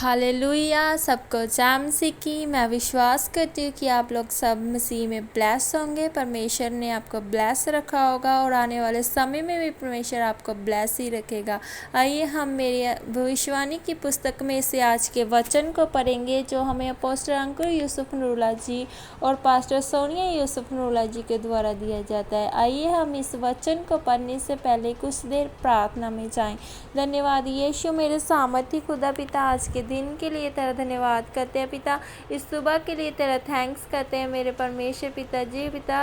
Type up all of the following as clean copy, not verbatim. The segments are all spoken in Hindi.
हालेलुया। सबको जय मसीह की। मैं विश्वास करती हूँ कि आप लोग सब मसीह में ब्लेस होंगे। परमेश्वर ने आपको ब्लेस रखा होगा और आने वाले समय में भी परमेश्वर आपको ब्लेस ही रखेगा। आइए हम मेरी भविष्यवाणी की पुस्तक में से आज के वचन को पढ़ेंगे जो हमें अपोस्टल अंकुर यूसुफ नूरुल्लाह जी और पास्टर सोनिया यूसुफ नूरुल्लाह जी के द्वारा दिया जाता है। आइए हम इस वचन को पढ़ने से पहले कुछ देर प्रार्थना में जाएं। धन्यवाद यीशु मेरे सामर्थी खुदा पिता, आज के दिन के लिए तेरा धन्यवाद करते हैं पिता। इस सुबह के लिए तेरा थैंक्स करते हैं मेरे परमेश्वर पिताजी। पिता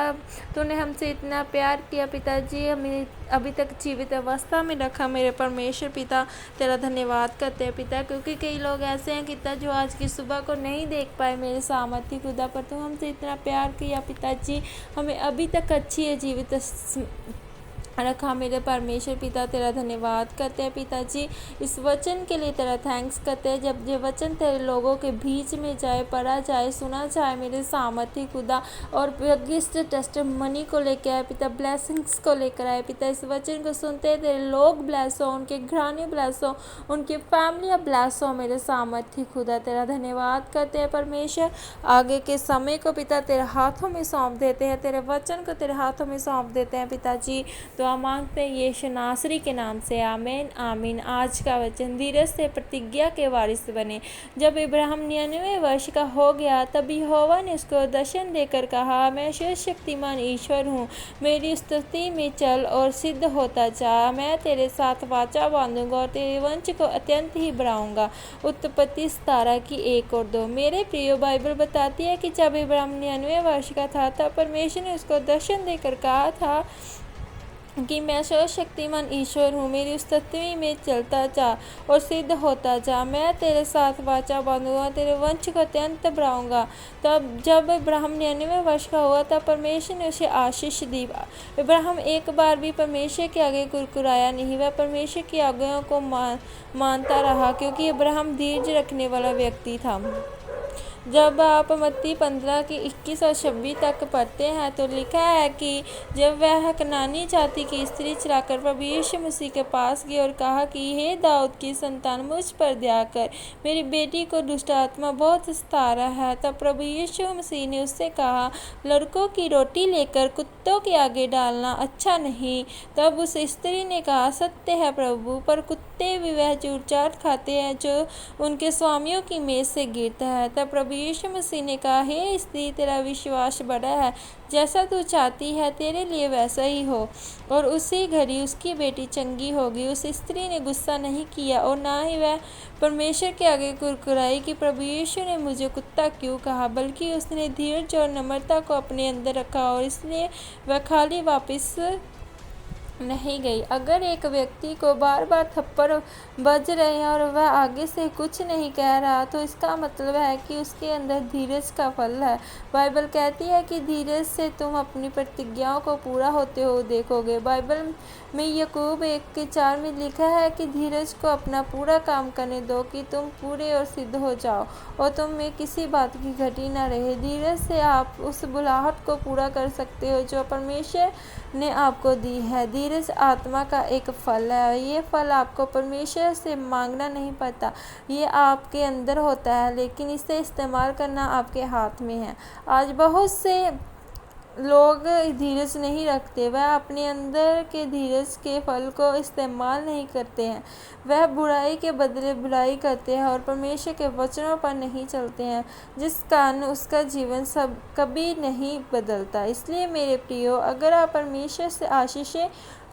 तूने हमसे इतना प्यार किया पिताजी, हमें अभी तक जीवित अवस्था में रखा मेरे परमेश्वर पिता। तेरा धन्यवाद करते हैं पिता, क्योंकि कई लोग ऐसे हैं पिता जो आज की सुबह को नहीं देख पाए मेरे सामर्थी खुदा, पर तू हमसे इतना प्यार किया पिताजी, हमें अभी तक अच्छी है जीवित रखा मेरे परमेश्वर पिता। तेरा धन्यवाद करते हैं पिताजी। इस वचन के लिए तेरा थैंक्स करते हैं। जब ये वचन तेरे लोगों के बीच में जाए, पढ़ा जाए, सुना जाए मेरे सामर्थी खुदा, और बिगेस्ट टेस्टिमनी को लेकर आए पिता, ब्लेसिंग्स को लेकर आए पिता। इस वचन को सुनते तेरे लोग ब्लेस हो, उनके घराने ब्लेस हो, उनकी फैमिलियाँ ब्लेस हो मेरे सामर्थी खुदा। तेरा धन्यवाद करते हैं परमेश्वर। आगे के समय को पिता तेरे हाथों में सौंप देते हैं, तेरे वचन को तेरे हाथों में सौंप देते हैं पिताजी। तो मांगते हैं यीशु नासरी के नाम से, आमीन आमीन। आज का वचन, धीरज से प्रतिज्ञा के वारिस बने। जब इब्राहिम 99 वर्ष का हो गया तब यहोवा ने उसको दर्शन देकर कहा, मैं सर्वशक्तिमान ईश्वर हूँ, मेरी स्तुति में चल और सिद्ध होता जा। मैं तेरे साथ वाचा बांधूंगा और तेरे वंश को अत्यंत ही बढ़ाऊंगा। उत्पत्ति 17 की 1 और 2। मेरे प्रियो, बाइबल बताती है कि जब इब्राहिम 99 वर्ष का था तब परमेश्वर ने उसको दर्शन देकर कहा था कि मैं सर्वशक्तिमान ईश्वर हूँ, मेरी स्तुति में चलता जा और सिद्ध होता जा। मैं तेरे साथ वाचा बांधूंगा, तेरे वंश को अत्यंत बढ़ाऊंगा। तब जब इब्राहिम 99 वर्ष का हुआ तब परमेश्वर ने उसे आशीष दी। इब्राहिम एक बार भी परमेश्वर के आगे कुरकुराया नहीं, वह परमेश्वर की आज्ञाओं को मानता रहा, क्योंकि इब्राहिम धीरज रखने वाला व्यक्ति था। जब आप मत्ती 15 की 21 और 26 तक पढ़ते हैं तो लिखा है कि जब वह कनानी जाति की स्त्री चलाकर प्रभु यीशु मसीह के पास गई और कहा कि हे दाऊद की संतान, मुझ पर दया कर, मेरी बेटी को दुष्ट आत्मा बहुत सता रहा है। तब प्रभु यीशु मसीह ने उससे कहा, लड़कों की रोटी लेकर कुत्तों के आगे डालना अच्छा नहीं। तब उस स्त्री ने कहा, सत्य है प्रभु, पर कुत्ते भी वह चूरचाट खाते हैं जो उनके स्वामियों की मेज से गिरता है। तब प्रभु यीशु मसीह ने कहा, हे स्त्री, तेरा विश्वास बड़ा है, जैसा तू चाहती है तेरे लिए वैसा ही हो। और उसी घड़ी उसकी बेटी चंगी होगी। उस स्त्री ने गुस्सा नहीं किया और ना ही वह परमेश्वर के आगे कुरकुराई कि प्रभु यीशु ने मुझे कुत्ता क्यों कहा, बल्कि उसने धीरज और नम्रता को अपने अंदर रखा और इसलिए वह खाली वापस नहीं गई। अगर एक व्यक्ति को बार बार थप्पड़ बज रहे हैं और वह आगे से कुछ नहीं कह रहा, तो इसका मतलब है कि उसके अंदर धीरज का फल है। बाइबल कहती है कि धीरज से तुम अपनी प्रतिज्ञाओं को पूरा होते हुए देखोगे। बाइबल में याकूब 1:4 में लिखा है कि धीरज को अपना पूरा काम करने दो कि तुम पूरे और सिद्ध हो जाओ और तुम में किसी बात की घटी न रहे। धीरज से आप उस बुलाहट को पूरा कर सकते हो जो परमेश्वर ने आपको दी है। धीरज आत्मा का एक फल है। ये फल आपको परमेश्वर से मांगना नहीं पड़ता, ये आपके अंदर होता है, लेकिन इसे इस्तेमाल करना आपके हाथ में है। आज बहुत से लोग धीरज नहीं रखते, वह अपने अंदर के धीरज के फल को इस्तेमाल नहीं करते हैं। वह बुराई के बदले बुराई करते हैं और परमेश्वर के वचनों पर नहीं चलते हैं, जिस कारण उसका जीवन कभी नहीं बदलता। इसलिए मेरे प्रियो, अगर आप परमेश्वर से आशीषें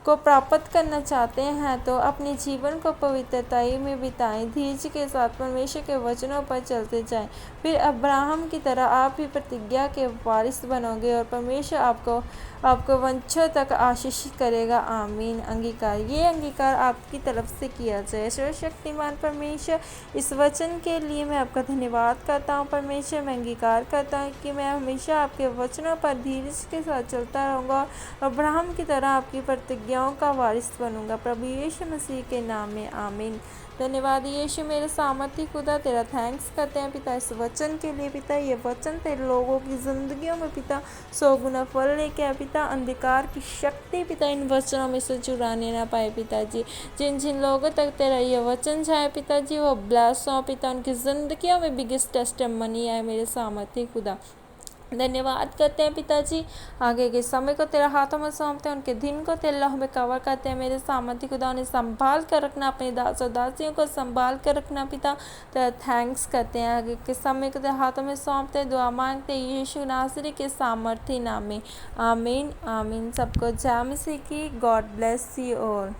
को प्राप्त करना चाहते हैं तो अपने जीवन को पवित्रताई में बिताएं, धीरज के साथ परमेश्वर के वचनों पर चलते जाएं। फिर अब्राहम की तरह आप भी प्रतिज्ञा के वारिस बनोगे और परमेश्वर आपको वंशों तक आशीष करेगा। आमीन। अंगीकार, ये अंगीकार आपकी तरफ से किया जाए। सर्वशक्तिमान परमेश्वर, इस वचन के लिए मैं आपका धन्यवाद करता हूँ परमेश्वर। मैं अंगीकार करता हूँ कि मैं हमेशा आपके वचनों पर धीरज के साथ चलता रहूँगा और अब्राहम की तरह आपकी प्रतिज्ञा एलियाओं का वारिस बनूंगा। प्रभु यीशु मसीह के नाम में आमीन। धन्यवाद यीशु मेरे सामर्थी खुदा, तेरा थैंक्स करते हैं पिता इस वचन के लिए। पिता ये वचन तेरे लोगों की ज़िंदगियों में पिता 100 गुना फल लेके आए पिता। अंधकार की शक्ति पिता इन वचनों में से चुराने ना पाए पिताजी। जिन जिन लोगों तक तेरा ये वचन जाए पिताजी वो ब्लेस हो पिता, उनकी ज़िंदगियों में बिगेस्ट टेस्टिमनी आए मेरे सामर्थी खुदा। धन्यवाद करते हैं पिताजी। आगे के समय को तेरा हाथों में सौंपते हैं, उनके दिन को तेरे लहू में कवर करते हैं मेरे सामर्थी खुदा। उन्हें संभाल कर रखना, अपने दास और दासियों को संभाल कर रखना पिता। तेरा थैंक्स करते हैं। आगे के समय को तेरे हाथों में सौंपते हैं, दुआ मांगते हैं यीशु नासरी के सामर्थी नाम में आमीन आमीन। सबको जय मसीह की। God bless you all.